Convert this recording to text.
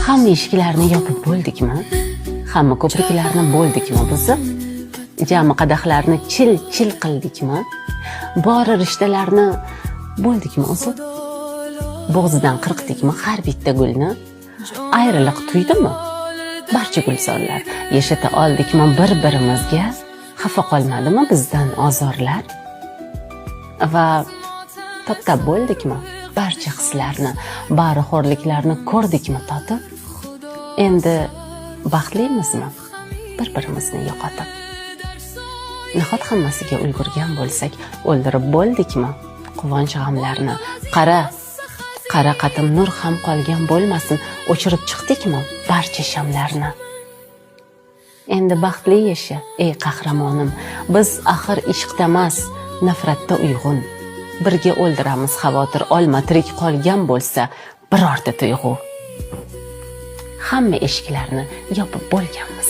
Hamma eshiklarni yopib bo'ldikmi? Hamma ko'priklarni bo'ldikmi buzib? Jami qadahlarni chil qildikmi? Bori rishtalarni bo'ldikmi o'zib? Bo'g'zidan qirqdikmi har bitta gulni? Ayriliq tuydimi? Barcha gulzorlar yashata oldikmi bir-birimizga? Xafa qolmadimi bizdan ozorlar? Va toptab bo'ldikmi? Barcha hislarni, bari xo'rliklarni ko'rdikmi totib? Endi baxtlimizmi bir-birimizni yo'qotib? Nahot hammasiga ulgurgan bo'lsak, o'ldirib bo'ldikmi quvonch g'amlarni? Qara qatim nur ham qolgan bo'lmasin, o'chirib chiqdikmi barcha shamlarni? Endi baxtli yasha, ey qahramonim, biz axir ishqda emas, nafratda uyg'un. Birga o'ldiramiz xavotir olma, tirik qolgan bo'lsa birorta tuyg'u. Hamma eshiklarni yopib bo'lganmiz.